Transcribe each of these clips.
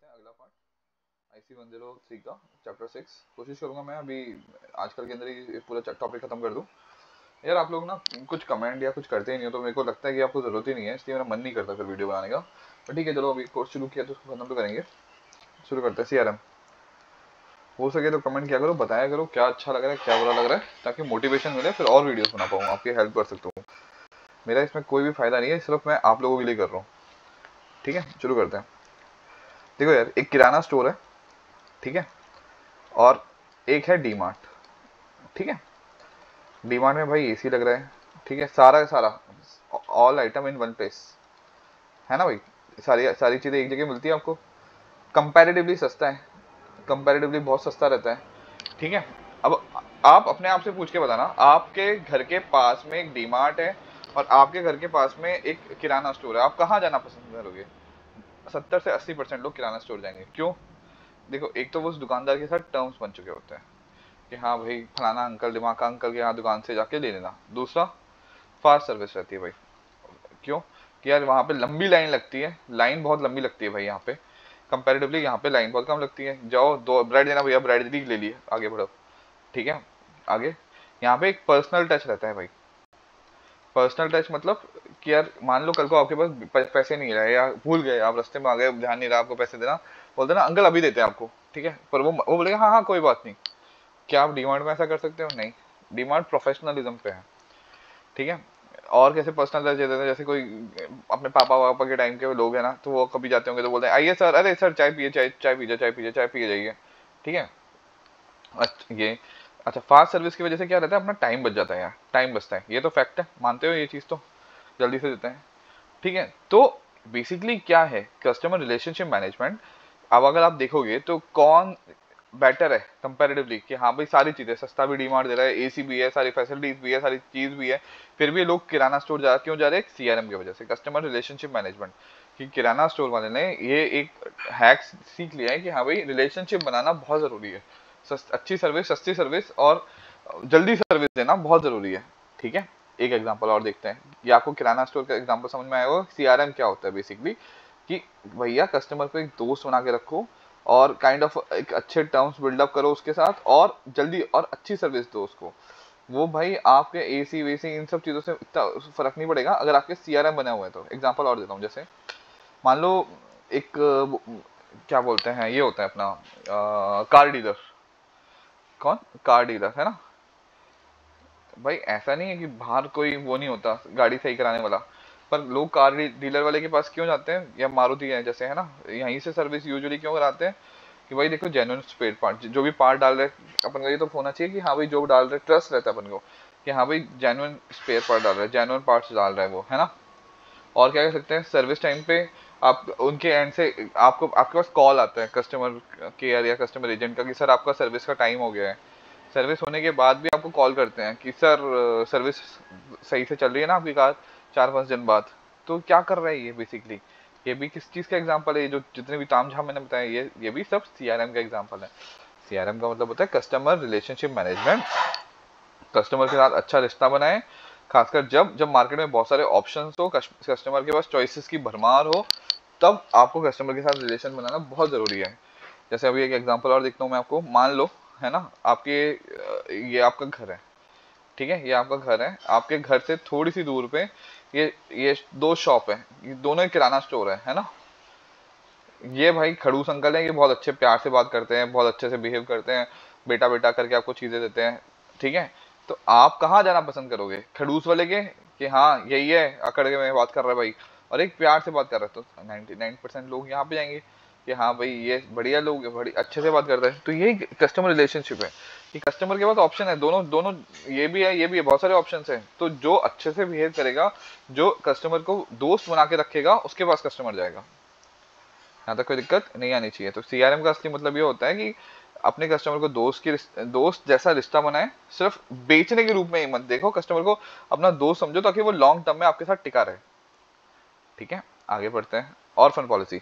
करते हैं अगला पार्ट IC 103 का चैप्टर 6। कोशिश करूंगा मैं अभी आजकल के अंदर ही पूरा टॉपिक खत्म कर दूं। यार आप लोग ना कुछ कमेंट या कुछ करते ही नहीं हो, तो मेरे को लगता है कि आपको जरूरत ही नहीं है, इसलिए मेरा मन नहीं करता फिर वीडियो बनाने का। पर ठीक है, चलो अभी कोर्स शुरू किया तो उसको खत्म तो करेंगे। शुरू करते हैं। CRM हो सके तो कमेंट किया करो, बताया करो क्या अच्छा लग रहा है क्या बुरा लग रहा है, ताकि मोटिवेशन मिले, फिर और वीडियोस बना पाऊँ, आपकी हेल्प कर सकता हूँ। मेरा इसमें कोई भी फायदा नहीं है, सिर्फ मैं आप लोगों के लिए कर रहा हूँ। ठीक है, शुरू करते हैं। देखो यार, एक किराना स्टोर है, ठीक है, और एक है डी मार्ट। ठीक है, डी मार्ट में भाई AC लग रहा है, ठीक है, सारा का सारा all item in one place, है ना भाई। सारी सारी चीज़ें एक जगह मिलती है आपको, कंपैरेटिवली सस्ता है, कंपैरेटिवली बहुत सस्ता रहता है। ठीक है, अब आप अपने आप से पूछ के बताना, आपके घर के पास में एक डी मार्ट है और आपके घर के पास में एक किराना स्टोर है, आप कहाँ जाना पसंद करोगे? 70 से 80% लोग किराना स्टोर जाएंगे। क्यों? देखो, एक तो वो उस दुकानदार के साथ टर्म्स बन चुके होते हैं कि हाँ भाई फलाना अंकल, दिमाग का अंकल के यहाँ दुकान से जाके ले लेना। दूसरा, फास्ट सर्विस रहती है भाई। क्यों? कि यार वहाँ पे लंबी लाइन लगती है, लाइन बहुत लंबी लगती है भाई यहाँ पे, कंपैरेटिवली यहाँ पे लाइन बहुत कम लगती है। जाओ, दो ब्रेड देना भैया, ब्रेड दी, ले लिए, आगे बढ़ो। ठीक है, आगे यहाँ पे एक पर्सनल टच रहता है भाई। पर्सनल टच मतलब कि यार मान लो कल को आपके पास पैसे नहीं रहे या भूल गए, आप रास्ते में आ गए, ध्यान नहीं रहा आपको पैसे देना, बोलते ना अंकल अभी देते हैं आपको, ठीक है, पर वो बोलेगा हाँ हाँ कोई बात नहीं। क्या आप डीमार्ट में ऐसा कर सकते हो? नहीं, डीमार्ट प्रोफेशनलिज्म पे है। ठीक है, और कैसे पर्सनल टच देते हैं, जैसे कोई अपने पापा वापा के टाइम के लोग हैं ना, तो वो कभी जाते होंगे तो बोलते हैं आइए सर, अरे सर चाय पिए, चाय चाय पीजिए, चाय पीजिए, चाय पिए जाइए। ठीक है, अच्छा ये, अच्छा फास्ट सर्विस की वजह से क्या रहता है, अपना टाइम बच जाता है यार, टाइम बचता है, ये तो फैक्ट है, मानते हो ये चीज़? तो जल्दी से देते हैं। ठीक है, तो बेसिकली क्या है कस्टमर रिलेशनशिप मैनेजमेंट। अब अगर आप देखोगे तो कौन बेटर है कंपैरेटिवली, कि हाँ भाई सारी चीजें, सस्ता भी डीमार्ट दे रहा है, AC भी है, सारी फैसिलिटीज भी है, सारी चीज भी है, फिर भी लोग किराना स्टोर क्यों जा रहे हैं? CRM की वजह से, कस्टमर रिलेशनशिप मैनेजमेंट। कि किराना स्टोर वाले ने ये एक हैक सीख लिया है कि हाँ भाई रिलेशनशिप बनाना बहुत जरूरी है, अच्छी सर्विस, सस्ती सर्विस और जल्दी सर्विस देना बहुत जरूरी है। ठीक है, एक एग्जांपल और देखते हैं, ये आपको किराना स्टोर का एग्जांपल समझ में आया होगा। CRM क्या होता है बेसिकली, कि भैया कस्टमर को एक दोस्त बना के रखो और काइंड ऑफ एक अच्छे टर्म्स बिल्डअप करो उसके साथ, और जल्दी और अच्छी सर्विस दो उसको। वो भाई आपके AC वेसी इन सब चीज़ों से इतना फर्क नहीं पड़ेगा अगर आपके CRM बने हुए हैं तो। एग्जांपल और देता हूँ, जैसे मान लो एक क्या बोलते हैं, ये होता है अपना कार डीलर। कौन? कार डीलर, है ना भाई। ऐसा नहीं है कि बाहर कोई वो नहीं होता गाड़ी सही कराने वाला, पर लोग कार डीलर वाले के पास क्यों जाते हैं, या मारुति है जैसे, है ना, यहीं से सर्विस यूजुअली क्यों कराते हैं? कि भाई देखो जेन्युइन स्पेयर पार्ट, जो भी पार्ट डाल रहे अपन को ये तो होना चाहिए कि हाँ भाई जो डाल रहे, ट्रस्ट रहता है अपन को कि हाँ भाई जेन्युइन स्पेयर पार्ट डाल रहे हैं, जेन्युइन पार्ट्स डाल रहा है वो, है ना। और क्या कर सकते हैं, सर्विस टाइम पे आप उनके एंड से आपको, आपके पास कॉल आता है कस्टमर केयर या कस्टमर एजेंट का कि सर आपका सर्विस का टाइम हो गया है। सर्विस होने के बाद भी आपको कॉल करते हैं कि सर सर्विस सही से चल रही है ना आपकी कार, 4-5 दिन बाद। तो क्या कर रहा है ये बेसिकली? ये भी किस चीज़ का एग्जांपल है? जो जितने भी तामझाम मैंने बताया, ये भी सब CRM का एग्जांपल है। CRM का मतलब होता है कस्टमर रिलेशनशिप मैनेजमेंट। कस्टमर के साथ अच्छा रिश्ता बनाए, खासकर जब जब मार्केट में बहुत सारे ऑप्शंस हो, कस्टमर के पास चॉइसेस की भरमार हो, तब आपको कस्टमर के साथ रिलेशन बनाना बहुत ज़रूरी है। जैसे अभी एक एग्जांपल और देखता हूँ मैं आपको, मान लो, है ना, आपके ये आपका घर है, ठीक है, ये आपका घर है, आपके घर से थोड़ी सी दूर पे ये दो शॉप है, ये दोनों ही किराना स्टोर है ना। ये भाई खड़ूस अंकल हैं, ये बहुत अच्छे प्यार से बात करते हैं, बहुत अच्छे से बिहेव करते हैं, बेटा बेटा करके आपको चीज़ें देते हैं। ठीक है, तो आप कहाँ जाना पसंद करोगे? खड़ूस वाले के कि हाँ यही है अकड़ के मैं बात कर रहा है भाई, और एक प्यार से बात कर रहा है, तो 99% लोग यहाँ पे जाएंगे कि हाँ भाई ये बढ़िया लोग है, बड़ी अच्छे से बात करते हैं। तो ये कस्टमर रिलेशनशिप है कि कस्टमर के पास ऑप्शन है, दोनों दोनों, ये भी है ये भी है, बहुत सारे ऑप्शन है। तो जो अच्छे से बिहेव करेगा, जो कस्टमर को दोस्त बना के रखेगा, उसके पास कस्टमर जाएगा। यहाँ तक कोई दिक्कत नहीं आनी चाहिए। तो CRM का असली मतलब ये होता है कि अपने कस्टमर को दोस्त जैसा रिश्ता बनाए, सिर्फ बेचने के रूप में ही मत देखो, कस्टमर को अपना दोस्त समझो, ताकि वो लॉन्ग टर्म में आपके साथ टिका रहे। ठीक है, आगे बढ़ते हैं। ऑर्फन पॉलिसी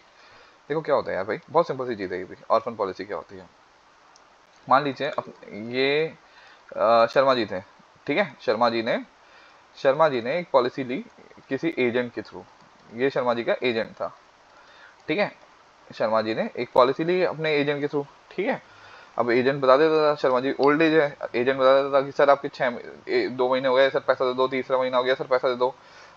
देखो क्या होता है यार भाई, बहुत सिंपल सी चीज़ है ये भी। ऑर्फन पॉलिसी क्या होती है? मान लीजिए ये शर्मा जी थे, ठीक है, शर्मा जी ने एक पॉलिसी ली किसी एजेंट के थ्रू। ये शर्मा जी का एजेंट था, ठीक है। शर्मा जी ने एक पॉलिसी ली अपने एजेंट के थ्रू, ठीक है। अब एजेंट बता देता था, शर्मा जी ओल्ड एज है, एजेंट बता देता था कि सर आपके 2 महीने हो गए सर, पैसा दे दो, तीसरा महीना हो गया सर, पैसा दे दो।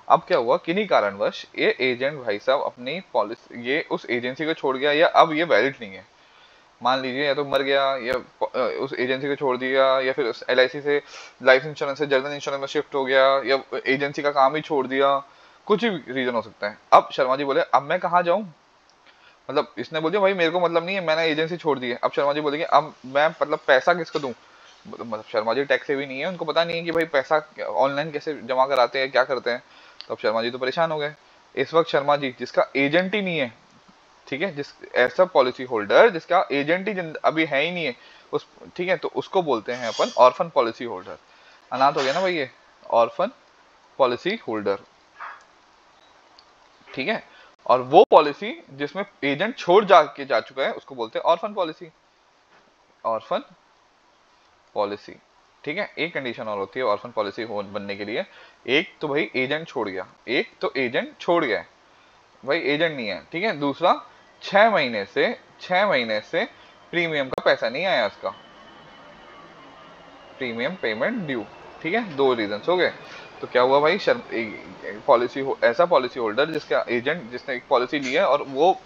अब क्या हुआ, किन्हीं कारणवश ये एजेंट भाई साहब अपनी पॉलिसी ये उस एजेंसी को छोड़ गया, या अब ये वैलिड नहीं है, मान लीजिए, या तो मर गया, या उस एजेंसी को छोड़ दिया, या फिर उस LIC से, लाइफ इंश्योरेंस से जनरल इंश्योरेंस में शिफ्ट हो गया, या एजेंसी का काम ही छोड़ दिया, कुछ भी रीजन हो सकता है। अब शर्मा जी बोले अब मैं कहाँ जाऊँ, मतलब इसने बोल दिया भाई मेरे को मतलब नहीं है, मैंने एजेंसी छोड़ दी है। अब शर्मा जी बोलेंगे अब मैं मतलब पैसा किसको दूं, मतलब शर्मा जी टैक्स से भी नहीं है, उनको पता नहीं है कि भाई पैसा ऑनलाइन कैसे जमा कराते हैं, क्या करते हैं। तो अब शर्मा जी तो परेशान हो गए। इस वक्त शर्मा जी जिसका एजेंट ही नहीं है, ठीक है, जिस ऐसा पॉलिसी होल्डर जिसका एजेंट ही अभी है ही नहीं है उस, ठीक है, तो उसको बोलते हैं अपन ऑर्फन पॉलिसी होल्डर। अनाथ हो गया ना भाई ये, ऑर्फन पॉलिसी होल्डर, ठीक है। और वो पॉलिसी जिसमें एजेंट छोड़ जा चुका है उसको बोलते हैं ऑर्फन पॉलिसी, ऑर्फन पॉलिसी, ठीक है। एक कंडीशन और होती है ऑर्फन पॉलिसी बनने के लिए, एक तो भाई एजेंट छोड़ गया, एक तो एजेंट छोड़ गया भाई, एजेंट नहीं है, ठीक है। दूसरा 6 महीने से प्रीमियम का पैसा नहीं आया उसका, प्रीमियम पेमेंट ड्यू, ठीक है। दो रीजन हो गए। तो क्या हुआ भाई, पॉलिसी ऐसा पॉलिसी होल्डर जिसका एजेंट, जिसने एक पॉलिसी ली है और वो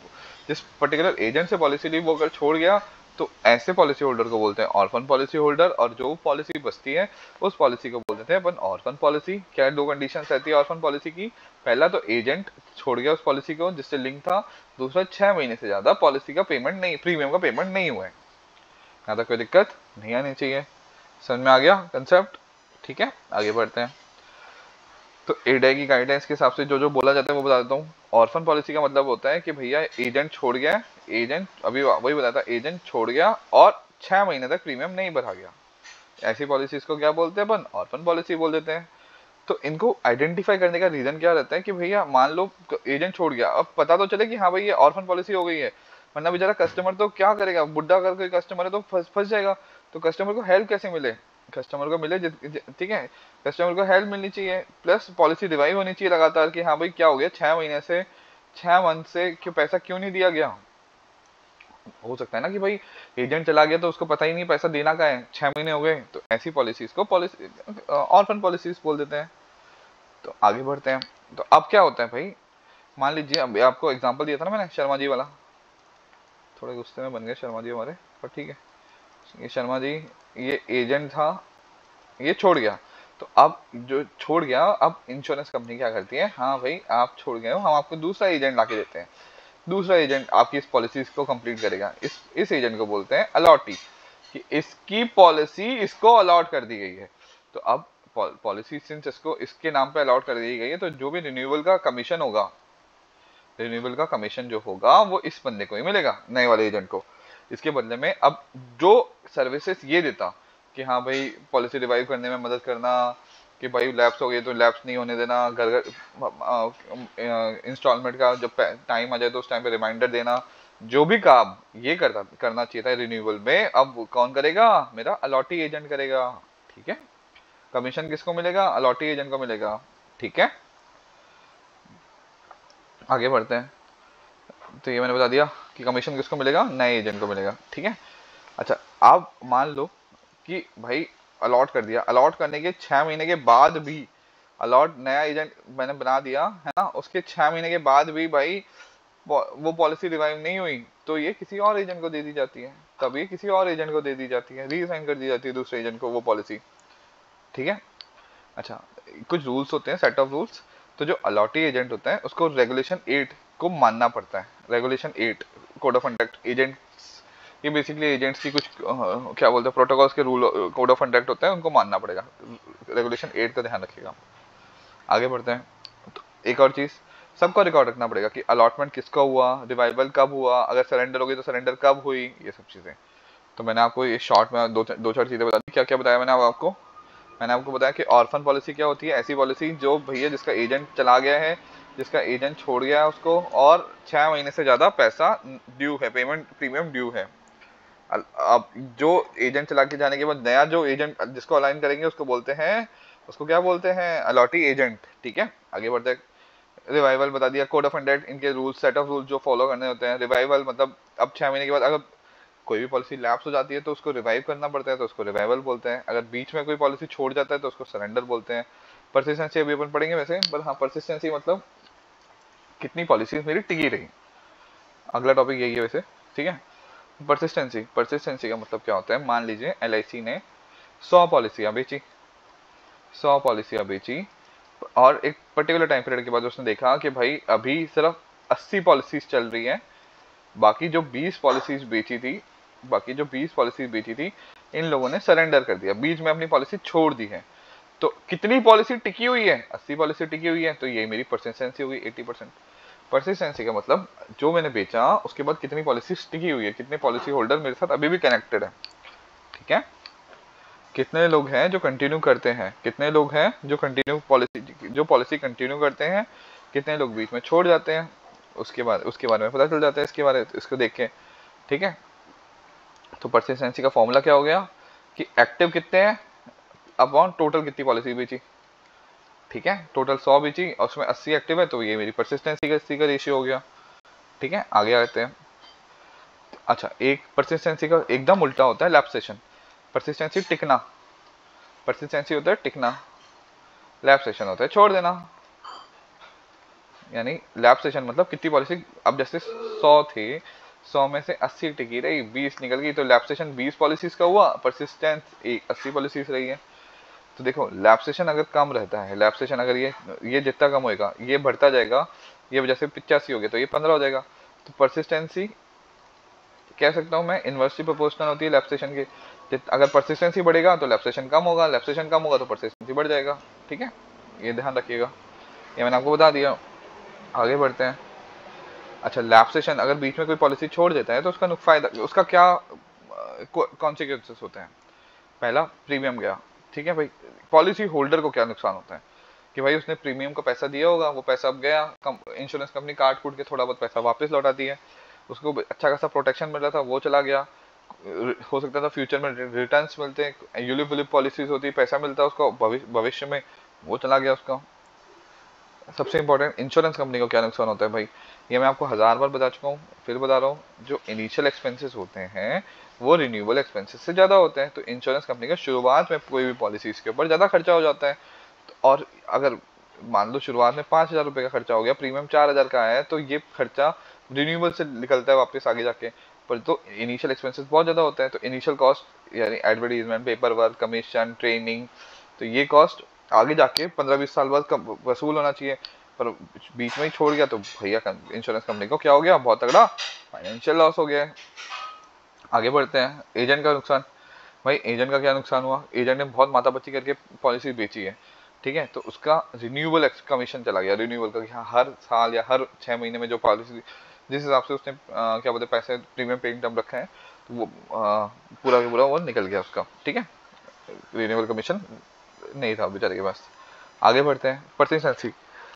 जिस पर्टिकुलर एजेंट से पॉलिसी ली वो अगर छोड़ गया, तो ऐसे पॉलिसी होल्डर को बोलते हैं ऑर्फन पॉलिसी होल्डर। और जो पॉलिसी बचती है उस पॉलिसी को बोल देते हैं अपन ऑर्फन पॉलिसी। क्या दो कंडीशन रहती है ऑर्फन पॉलिसी की, पहला तो एजेंट छोड़ गया उस पॉलिसी को जिससे लिंक था, दूसरा 6 महीने से ज्यादा पॉलिसी का पेमेंट नहीं, प्रीमियम का पेमेंट नहीं हुआ है। यहाँ तक कोई दिक्कत नहीं आनी चाहिए, समझ में आ गया कंसेप्ट, ठीक है। आगे बढ़ते हैं। तो एडा की गाइडेंस के हिसाब से जो जो बोला जाता है वो बता देता हूँ। ऑर्फन पॉलिसी का मतलब होता है कि भैया एजेंट छोड़ गया, एजेंट अभी वही बताया था, एजेंट छोड़ गया और 6 महीने तक प्रीमियम नहीं भरा गया, ऐसी पॉलिसीज को क्या बोलते हैं अपन, ऑर्फन पॉलिसी बोल देते हैं। तो इनको आइडेंटिफाई करने का रीजन क्या रहता है कि भैया मान लो एजेंट छोड़ गया, अब पता तो चले कि हाँ भाई ये ऑर्फन पॉलिसी हो गई है, वरना बेचारा कस्टमर तो क्या करेगा, बुढ़ा अगर कोई कस्टमर है तो फंस जाएगा। तो कस्टमर को हेल्प कैसे मिले, कस्टमर को मिले ठीक है, कस्टमर को हेल्प मिलनी चाहिए, प्लस पॉलिसी रिवाइव होनी चाहिए लगातार कि हाँ भाई क्या हो गया, 6 महीने से 6 मंथ से क्यों पैसा क्यों नहीं दिया गया। हो सकता है ना कि भाई एजेंट चला गया तो उसको पता ही नहीं पैसा देना का है, 6 महीने हो गए, तो ऐसी पॉलिसीज को पॉलिसी ऑर्फन पॉलिसीज बोल देते हैं। तो आगे बढ़ते हैं। तो अब क्या होता है भाई, मान लीजिए अब आपको एग्जांपल दिया था ना मैंने शर्मा जी वाला, थोड़े गुस्से में बन गए शर्मा जी हमारे, पर ठीक है। ये शर्मा जी, ये एजेंट था, ये छोड़ गया। तो अब जो छोड़ गया, अब इंश्योरेंस कंपनी क्या करती है, हाँ भाई आप छोड़ गए हो, हम आपको दूसरा एजेंट लाके देते हैं, दूसरा एजेंट आपकी इस पॉलिसी को कंप्लीट करेगा। इस एजेंट को बोलते हैं अलॉटी, कि इसकी पॉलिसी इसको अलॉट कर दी गई है। तो अब पॉलिसी सिंस इसको इसके नाम पे अलॉट कर दी गई है, तो जो भी रिन्यूअल का कमीशन होगा, रिन्यूअल का कमीशन जो होगा वो इस बंदे को ही मिलेगा, नए वाले एजेंट को। इसके बदले में अब जो सर्विसेज ये देता कि हाँ भाई पॉलिसी रिवाइव करने में मदद करना, कि भाई लैप्स हो गए तो लैप्स नहीं होने देना, घर घर इंस्टॉलमेंट का जब टाइम आ जाए तो उस टाइम पे रिमाइंडर देना, जो भी काम ये करना चाहिए था रिन्यूअल में, अब कौन करेगा, मेरा अलॉटी एजेंट करेगा, ठीक है। कमीशन किसको मिलेगा, अलॉटी एजेंट को मिलेगा, ठीक है। आगे बढ़ते हैं। तो ये मैंने बता दिया कि कमीशन किसको मिलेगा, नए एजेंट को मिलेगा, ठीक है। अच्छा, अब मान लो कि भाई अलॉट कर दिया, अलॉट करने के 6 महीने के बाद भी, अलॉट नया एजेंट मैंने बना दिया है ना, उसके 6 महीने के बाद भी भाई वो पॉलिसी रिवाइव नहीं हुई, तो ये किसी और एजेंट को दे दी जाती है, तब ये किसी और एजेंट को दे दी जाती है, रीसाइन कर दी जाती है दूसरे एजेंट को वो पॉलिसी, ठीक है। अच्छा, कुछ रूल्स होते हैं, सेट ऑफ रूल्स। तो जो अलॉटी एजेंट होता है उसको रेगुलेशन 8 को मानना पड़ता है, regulation 8 code of conduct agents, ये बेसिकली एजेंट्स की कुछ क्या बोलते हैं प्रोटोकॉल्स के रूल कोड ऑफ कंडक्ट होते हैं, उनको मानना पड़ेगा, रेगुलेशन 8 का ध्यान रखिएगा। आगे बढ़ते हैं। तो एक और चीज, सबका रिकॉर्ड रखना पड़ेगा कि अलॉटमेंट किसका हुआ, रिवाइवल कब हुआ, अगर सरेंडर हो गई तो सरेंडर कब हुई, ये सब चीजें। तो मैंने आपको ये शॉर्ट में दो चार चीजें बता दी। क्या क्या बताया मैंने आपको, मैंने आपको बताया कि ऑर्फन पॉलिसी क्या होती है, ऐसी पॉलिसी जो भैया जिसका एजेंट चला गया है, जिसका एजेंट छोड़ गया है उसको, और 6 महीने से ज्यादा पैसा ड्यू है, पेमेंट प्रीमियम ड्यू है। अब जो एजेंट चला के जाने के बाद नया जो एजेंट जिसको अलाइन करेंगे उसको बोलते हैं, उसको क्या बोलते हैं, अलॉटी एजेंट, ठीक है। आगे बढ़ते हैं। रिवाइवल बता दिया, कोड ऑफ कंडक्ट, इनके रूल्स, सेट ऑफ रूल्स जो फॉलो करने होते हैं। रिवाइवल मतलब अब 6 महीने के बाद अगर कोई भी पॉलिसी लैप्स हो जाती है तो उसको रिवाइव करना पड़ता है, तो उसको रिवाइवल बोलते हैं। अगर बीच में कोई पॉलिसी छोड़ जाता है तो उसको सरेंडर बोलते हैं। परसिस्टेंसी अभी अपन पढ़ेंगे वैसे, पर हाँ परसिस्टेंसी मतलब कितनी पॉलिसीज मेरी टिकी रही, अगला टॉपिक यही है वैसे, ठीक है। परसिस्टेंसी, परसिस्टेंसी का मतलब क्या होता है, मान लीजिए LIC ने 100 पॉलिसियां बेची, 100 पॉलिसियां बेची, और एक पर्टिकुलर टाइम पीरियड के बाद उसने देखा कि भाई अभी सिर्फ 80 पॉलिसीज चल रही हैं, बाकी जो 20 पॉलिसीज बेची थी, बाकी जो 20 पॉलिसीज बेची थी इन लोगों ने सरेंडर कर दिया, बीच में अपनी पॉलिसी छोड़ दी है। तो कितनी पॉलिसी टिकी हुई है, 80 पॉलिसी टिकी हुई है, तो ये मेरी परसिस्टेंसी होगी 80%। परसिस्टेंसी का मतलब जो मैंने बेचा उसके बाद कितनी पॉलिसी टिकी हुई है, कितने पॉलिसी होल्डर मेरे साथ अभी भी कनेक्टेड है, ठीक है। कितने लोग हैं जो कंटिन्यू करते हैं, कितने लोग हैं जो कंटिन्यू पॉलिसी, जो पॉलिसी कंटिन्यू करते हैं, कितने लोग बीच में छोड़ जाते हैं, उसके बारे में पता चल जाता है, इसको देख के, ठीक है। तो परसिस्टेंसी का फॉर्मूला क्या हो गया कि एक्टिव कितने हैं अपॉन टोटल कितनी पॉलिसी बेची, ठीक है। टोटल 100 बेची और उसमें 80 एक्टिव है, तो ये मेरी परसिस्टेंसी का रेशियो हो गया, ठीक है। आगे आते हैं। अच्छा, एक परसिस्टेंसी का एकदम उल्टा होता है लैप्सेशन। परसिस्टेंसी टिकना, परसिस्टेंसी होता है टिकना, लैप्सेशन होता है छोड़ देना। यानी लैप्सेशन मतलब कितनी पॉलिसी, अब जैसे 100 थे, 100 में से 80 टिकी रही, 20 निकल गई, तो लैप्सेशन 20 पॉलिसीज का हुआ, परसिस्टेंस 80 पॉलिसीज रही है। तो देखो लैप्सेशन अगर कम रहता है, लैप्सेशन अगर ये जितना कम होएगा ये बढ़ता जाएगा, ये वजह से 85 हो गया तो ये 15 हो जाएगा। तो परसिस्टेंसी कह सकता हूँ मैं इनवर्सली प्रोपोर्शनल होती है लैप्सेशन के। अगर परसिस्टेंसी बढ़ेगा तो लैप्सेशन कम होगा, लैप्सेशन कम होगा तो परसिस्टेंसी बढ़ जाएगा, ठीक है। ये ध्यान रखिएगा, ये मैंने आपको बता दिया। आगे बढ़ते हैं। अच्छा, लैप्सेशन अगर बीच में कोई पॉलिसी छोड़ देता है तो उसका फायदा, उसका क्या कॉन्सिक्वेंसेस होते हैं। पहला, प्रीमियम गया, ठीक है भाई। पॉलिसी होल्डर को क्या नुकसान होता है कि भाई उसने प्रीमियम का पैसा दिया होगा, वो पैसा अब गया, इंश्योरेंस कंपनी काट कूट के थोड़ा बहुत पैसा वापस लौटाती है, उसको अच्छा खासा प्रोटेक्शन मिल रहा था वो चला गया। हो सकता था फ्यूचर में रिटर्न्स मिलते हैं, यूलिप विलिप पॉलिसीज होती है, पैसा मिलता है उसको भविष्य में, वो चला गया उसका। सबसे इंपॉर्टेंट, इंश्योरेंस कंपनी को क्या नुकसान होता है भाई, ये मैं आपको 1000 बार बता चुका हूँ, फिर बता रहा हूँ। जो इनिशियल एक्सपेंसेस होते हैं वो रिन्यूएबल एक्सपेंसेस से ज़्यादा होते हैं। तो इंश्योरेंस कंपनी का शुरुआत में कोई भी पॉलिसी के ऊपर ज़्यादा खर्चा हो जाता है। और अगर मान लो शुरुआत में 5,000 रुपये का खर्चा हो गया, प्रीमियम 4,000 का आया है, तो ये खर्चा रिन्यूएबल से निकलता है वापस आगे जाके। पर तो इनिशियल एक्सपेंसेस बहुत ज़्यादा होता है, तो इनिशियल कॉस्ट यानी advertisement, paper work, commission, training, तो ये कॉस्ट आगे जाके 15-20 साल बाद वसूल होना चाहिए। पर बीच में ही छोड़ गया तो भैया इंश्योरेंस कंपनी को क्या हो गया, बहुत तगड़ा फाइनेंशियल लॉस हो गया है। आगे बढ़ते हैं। एजेंट का नुकसान, भाई एजेंट का क्या नुकसान हुआ, एजेंट ने बहुत माथापच्ची करके पॉलिसी बेची है, ठीक है, तो उसका रिन्यूएबल कमीशन चला गया, रिन्यूएबल का, हाँ, हर साल या हर 6 महीने में जो पॉलिसी जिस हिसाब से उसने क्या बोलते हैं पैसे प्रीमियम पेइंग टर्म रखा है, तो वो पूरा का पूरा वो निकल गया उसका, ठीक है। रिन्यूएबल कमीशन नहीं था बेचारे के पास। आगे बढ़ते हैं। परसिस्टेंसी,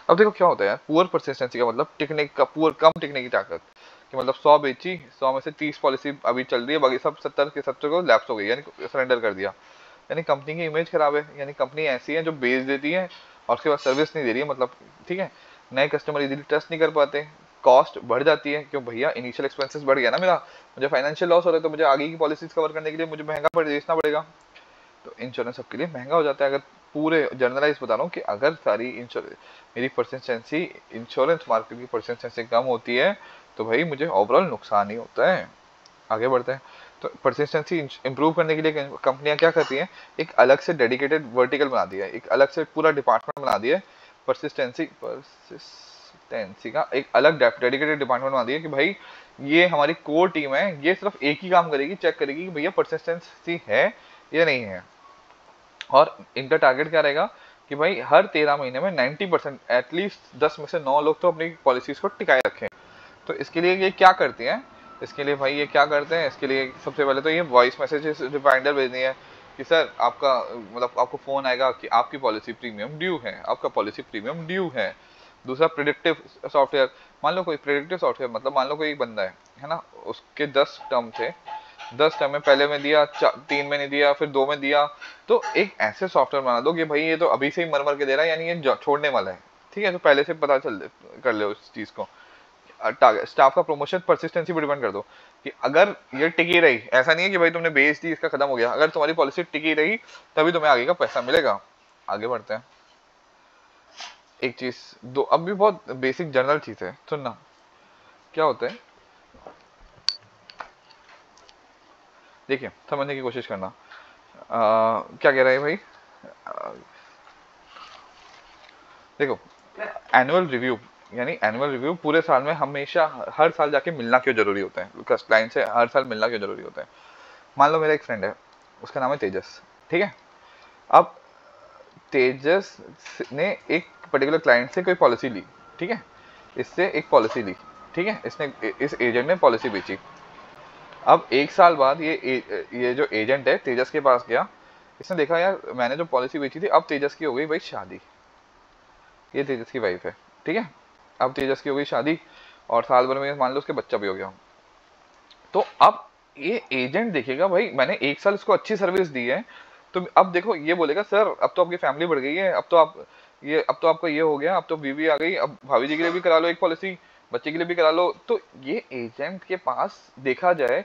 अब देखो क्या होता है यार, पुअर परसिस्टेंसी का मतलब टिकने का, पुअर कम टिकने की ताकत, कि मतलब 100 बेची, 100 में से 30 पॉलिसी अभी चल रही है, बाकी सब 70 के 70 को लैप्स हो गई, यानी सरेंडर कर दिया। यानी कंपनी की इमेज खराब है, यानी कंपनी ऐसी है जो बेच देती है और उसके बाद सर्विस नहीं दे रही है, मतलब, ठीक है। नए कस्टमर इजीली ट्रस्ट नहीं कर पाते, कॉस्ट बढ़ जाती है, क्यों भैया इनिशियल एक्सपेंसेस बढ़ गया ना मेरा, मुझे फाइनेंशियल लॉस हो रहा है, तो मुझे आगे की पॉलिसीज कवर करने के लिए मुझे महंगा बेचना पड़ेगा, तो इंश्योरेंस सबके लिए महंगा हो जाता है। अगर पूरे जनरलाइज बता रहा हूँ कि अगर सारी इंश्योरेंस मेरी परसिस्टेंसी इंश्योरेंस मार्केट की परसिस्टेंसी कम होती है तो भाई मुझे ओवरऑल नुकसान ही होता है। आगे बढ़ते हैं। तो परसिस्टेंसी इंप्रूव करने के लिए कंपनियां क्या करती हैं, एक अलग से डेडिकेटेड वर्टिकल बना दिया है, एक अलग से पूरा डिपार्टमेंट बना दिया है, परसिस्टेंसी का एक अलग डेडिकेटेड डिपार्टमेंट बना दिया कि भाई ये हमारी कोर टीम है, ये सिर्फ एक ही काम करेगी, चेक करेगी कि भैया परसिस्टेंसी है या नहीं है। और इनका टारगेट क्या रहेगा कि भाई हर 13 महीने में 90% एटलीस्ट 10 में से 9 लोग तो अपनी पॉलिसीज को टिकाए रखें। तो इसके लिए ये क्या करती हैं, इसके लिए भाई ये क्या करते हैं, इसके लिए सबसे पहले तो ये वॉइस मैसेजेस रिमाइंडर भेजनी है कि सर आपका, मतलब आपको फोन आएगा कि आपकी पॉलिसी प्रीमियम ड्यू है, आपका पॉलिसी प्रीमियम ड्यू है। दूसरा, प्रिडिक्टिव सॉफ्टवेयर, मान लो कोई प्रिडिक्टिव सॉफ्टवेयर मतलब मान लो कोई एक बंदा है ना, उसके 10 टर्म थे, 10 टर्म में पहले में दिया, 3 में नहीं दिया, फिर 2 में दिया, तो एक ऐसे सॉफ्टवेयर बना दो कि भाई ये तो अभी से ही मर मर के दे रहा है, यानी ये छोड़ने वाला है, ठीक है, तो पहले से पता चल कर ले उस चीज को। स्टाफ का प्रमोशन परसिस्टेंसी पे डिपेंड कर दो कि अगर ये टिकी रही, ऐसा नहीं है कि भाई तुमने बेच दी इसका खत्म हो गया, अगर तुम्हारी पॉलिसी टिकी रही तभी तुम्हें आगे का पैसा मिलेगा। आगे बढ़ते हैं। एक चीज दो, अब भी बहुत बेसिक जनरल चीज है, सुनना क्या होता है। देखिए समझने की कोशिश करना। क्या कह रहा है भाई, देखो एनुअल रिव्यू, यानी एनुअल रिव्यू पूरे साल में हमेशा हर साल जाके मिलना क्यों जरूरी होता है, क्लाइंट से हर साल मिलना क्यों जरूरी होता है। मान लो मेरा एक फ्रेंड है, उसका नाम है तेजस, ठीक है। अब तेजस ने एक पर्टिकुलर क्लाइंट से कोई पॉलिसी ली, ठीक है, इससे एक पॉलिसी ली, ठीक है, इसने इस एजेंट ने पॉलिसी बेची। अब एक साल बाद ये जो एजेंट है तेजस के पास गया, इसने देखा यार मैंने जो पॉलिसी बेची थी अब तेजस की हो गई भाई शादी, ये तेजस की वाइफ है, ठीक है। अब तेजस की हो गई शादी और साल भर में मान लो उसके बच्चा भी हो गया। तो अब ये एजेंट देखेगा भाई मैंने एक साल इसको अच्छी सर्विस दी है, तो अब देखो ये बोलेगा सर अब तो आपकी फैमिली बढ़ गई है, अब तो आप ये अब तो आपका ये हो गया, अब तो बीवी आ गई, अब भाभी जी के लिए भी करा लो एक पॉलिसी, बच्चे के लिए भी करा लो। तो ये एजेंट के पास देखा जाए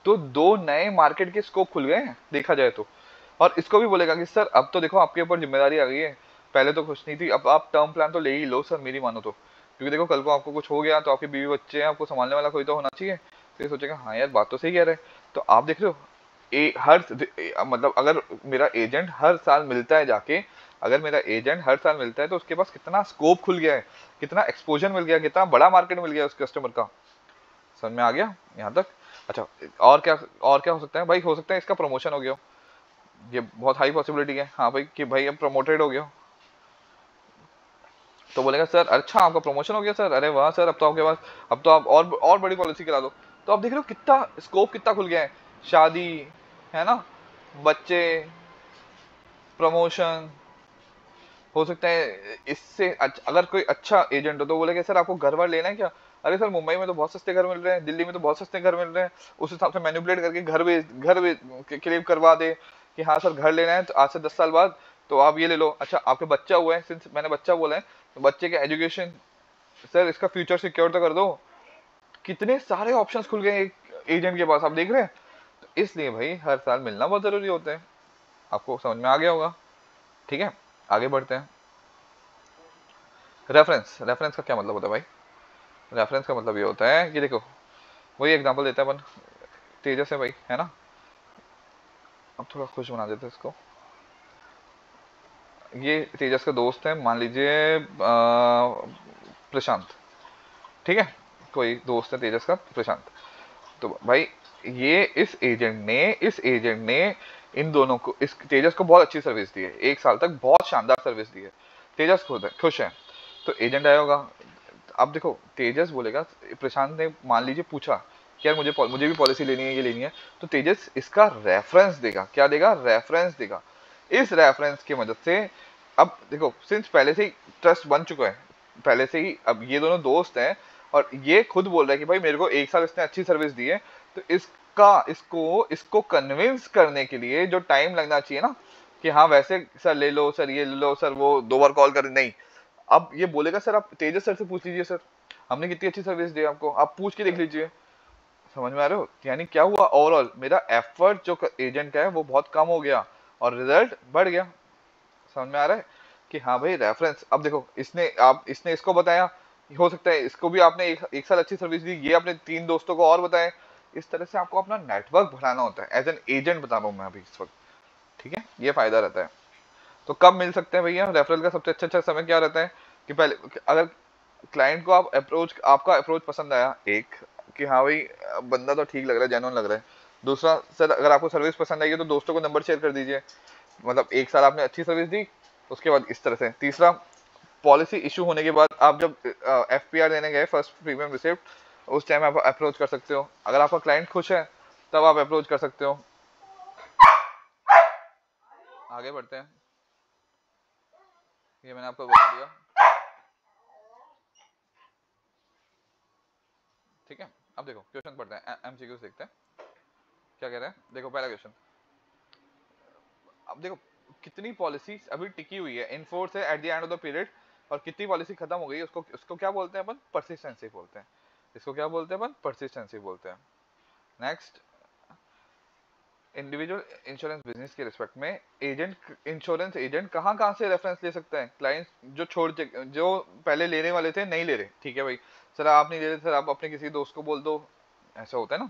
तो दो नए मार्केट के स्कोप खुल गए हैं देखा जाए तो। और इसको भी बोलेगा कि सर अब तो देखो आपके ऊपर जिम्मेदारी आ गई है, पहले तो कुछ नहीं थी, अब आप टर्म प्लान तो ले ही लो सर मेरी मानो तो, क्योंकि देखो कल को आपको कुछ हो गया तो आपके बीवी बच्चे हैं, आपको संभालने वाला कोई तो होना चाहिए। तो ये सोचेगा हाँ यार बात तो सही कह रहे हैं। तो आप देख रहे हो मतलब अगर मेरा एजेंट हर साल मिलता है जाके, अगर मेरा एजेंट हर साल मिलता है तो उसके पास कितना स्कोप खुल गया है, कितना एक्सपोजर मिल गया, कितना बड़ा मार्केट मिल गया उस कस्टमर का। समझ में आ गया यहाँ तक। अच्छा और क्या हो सकता है भाई, हो सकता है इसका प्रमोशन हो गया, ये बहुत हाई पॉसिबिलिटी है, हाँ भाई कि भाई अब प्रमोटेड हो गया। तो बोलेगा सर अच्छा आपका प्रमोशन हो गया सर, अरे वाह सर अब तो आपके पास, अब तो आप और बड़ी पॉलिसी करा दो। तो आप देख रहे हो कितना स्कोप कितना खुल गया है, शादी है ना, बच्चे, प्रमोशन। हो सकता है इससे अगर कोई अच्छा एजेंट हो तो बोलेगा सर आपको घर वर लेना है क्या, अरे सर मुंबई में तो बहुत सस्ते घर मिल रहे हैं, दिल्ली में तो बहुत सस्ते घर मिल रहे हैं, उस हिसाब से मैनिपुलेट करके घर क्लेम करवा दे कि हाँ सर घर लेना है तो आज से 10 साल बाद तो आप ये ले लो। अच्छा आपके बच्चा हुआ है, सिंस मैंने बच्चा बोला है तो बच्चे के एजुकेशन, सर इसका फ्यूचर सिक्योर तो कर दो। कितने सारे ऑप्शंस खुल गए एक एजेंट के पास, आप देख रहे हैं। तो इसलिए भाई हर साल मिलना बहुत जरूरी होता है। आपको समझ में आ गया होगा, ठीक है। आगे बढ़ते हैं। रेफरेंस, रेफरेंस का क्या मतलब होता है भाई। रेफरेंस का मतलब ये होता है कि देखो वही एग्जांपल देता है अपन, तेजस है भाई है ना, अब थोड़ा खुश बना देते हैं इसको। ये तेजस का दोस्त है मान लीजिए प्रशांत, ठीक है, कोई दोस्त है तेजस का प्रशांत। तो भाई ये इस एजेंट ने इन दोनों को, इस तेजस को बहुत अच्छी सर्विस दी है, एक साल तक बहुत शानदार सर्विस दी है, तेजस खुद है खुश है। तो एजेंट आया होगा, अब देखो तेजस बोलेगा, प्रशांत ने मान लीजिए पूछा कि यार मुझे भी पॉलिसी लेनी है ये लेनी है, तो तेजस इसका रेफरेंस देगा, क्या देगा, रेफरेंस देगा। इस रेफरेंस की मदद से अब देखो सिंस पहले से ही ट्रस्ट बन चुका है, पहले से ही, अब ये दोनों दोस्त हैं और ये खुद बोल रहा है कि भाई मेरे को एक साल इसने अच्छी सर्विस दी है, तो इसको इसको कन्विंस करने के लिए जो टाइम लगना चाहिए ना कि हाँ वैसे सर ले लो सर ये ले लो सर वो 2 बार कॉल कर, नहीं, अब ये बोलेगा सर आप तेजस सर से पूछ लीजिए सर हमने कितनी अच्छी सर्विस दी आपको, आप पूछ के देख लीजिए। समझ में आ रहे हो, यानी क्या हुआ, ओवरऑल मेरा एफर्ट जो एजेंट है वो बहुत कम हो गया और रिजल्ट बढ़ गया। समझ में आ रहा है कि हाँ भाई रेफरेंस। अब देखो इसने इसको बताया, हो सकता है इसको भी आपने एक साल अच्छी सर्विस दी, ये अपने 3 दोस्तों को और बताए। इस तरह से आपको अपना नेटवर्क बढ़ाना होता है, एज एन एजेंट बता रहा हूँ मैं अभी इस वक्त, ठीक है, ये फायदा रहता है। तो कब मिल सकते हैं भैया, रेफरल का सबसे अच्छा समय क्या रहता है कि पहले अगर क्लाइंट को आपका अप्रोच पसंद आया, एक कि हाँ भाई बंदा तो ठीक लग रहा है, जेन्युइन लग रहा है। दूसरा सर अगर आपको सर्विस पसंद आएगी तो दोस्तों को नंबर शेयर कर दीजिए, मतलब एक साल आपने अच्छी सर्विस दी उसके बाद इस तरह से। तीसरा पॉलिसी इशू होने के बाद आप जब FPR देने गए, फर्स्ट प्रीमियम रिसिप्ट, उस टाइम आप अप्रोच कर सकते हो, अगर आपका क्लाइंट खुश है तब आप अप्रोच कर सकते हो। आगे बढ़ते हैं, ये मैंने आपको बता दिया, ठीक है। अब देखो क्वेश्चन पढ़ते हैं, MCQs देखते हैं क्या कह रहे हैं। देखो पहला क्वेश्चन, अब देखो कितनी पॉलिसी अभी टिकी हुई है इन फोर्स है at the end of the period, और कितनी पॉलिसी खत्म हो गई उसको उसको क्या बोलते हैं अपन? परसिस्टेंसी बोलते हैं। इसको क्या बोलते हैं अपन? परसिस्टेंसी बोलते हैं। नेक्स्ट, इंडिविजुअल इंश्योरेंस बिजनेस के रिस्पेक्ट में एजेंट, इंश्योरेंस एजेंट कहाँ कहाँ से रेफरेंस ले सकते हैं? क्लाइंट्स जो जो पहले लेने वाले थे नहीं ले रहे, ठीक है भाई, सर आप नहीं ले रहे, सर आप अपने किसी दोस्त को बोल दो, ऐसा होता है ना।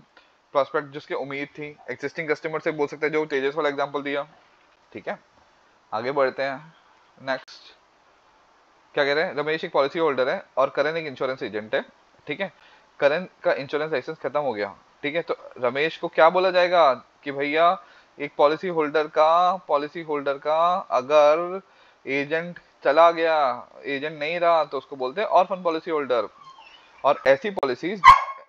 प्रॉस्पेक्ट जिसके उम्मीद थी, एक्सिस्टिंग कस्टमर से बोल सकते हैं, जो तेजस वाला एग्जांपल दिया, ठीक है। आगे बढ़ते हैं। नेक्स्ट क्या कह रहे हैं? रमेश एक पॉलिसी होल्डर है और करण एक इंश्योरेंस एजेंट है, ठीक है। करण का इंश्योरेंस लाइसेंस खत्म हो गया, ठीक है, तो रमेश को क्या बोला जाएगा कि भैया एक पॉलिसी होल्डर का अगर एजेंट चला गया, एजेंट नहीं रहा, तो उसको बोलते हैं ऑर्फन पॉलिसी होल्डर। और ऐसी पॉलिसीज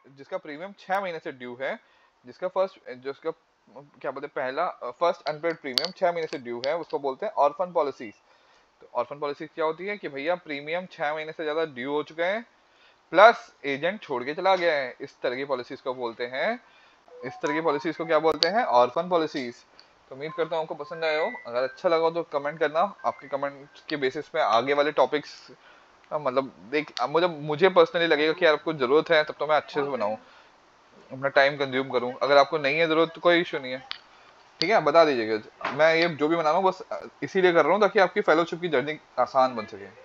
जिसका प्रीमियम 6 महीने से ड्यू है, जिसका क्या बोलते हैं, पहला फर्स्ट अनपेड प्रीमियम 6 महीने से ड्यू है, उसको बोलते हैं ऑर्फन पॉलिसीज। तो ऑर्फन पॉलिसी क्या होती है कि भैया प्रीमियम 6 महीने से ज्यादा ड्यू हो चुके हैं, प्लस एजेंट छोड़ के चला गया है, इस तरह की पॉलिसीज को बोलते हैं, इस तरह की पॉलिसीज को क्या बोलते हैं? Orphan policies. तो उम्मीद करता हूँ आपको पसंद आया हो। अगर अच्छा लगा हो तो कमेंट करना, आपके कमेंट के बेसिस पे आगे वाले टॉपिक्स, मतलब देख, मुझे पर्सनली लगेगा कि यार आपको जरूरत है, तब तो मैं अच्छे से बनाऊं, अपना टाइम कंज्यूम करूं। अगर आपको नहीं है जरूरत तो कोई इशू नहीं है, ठीक है, बता दीजिएगा। मैं ये जो भी बना रहा हूँ बस इसीलिए कर रहा हूँ ताकि आपकी फेलोशिप की जर्नी आसान बन सके।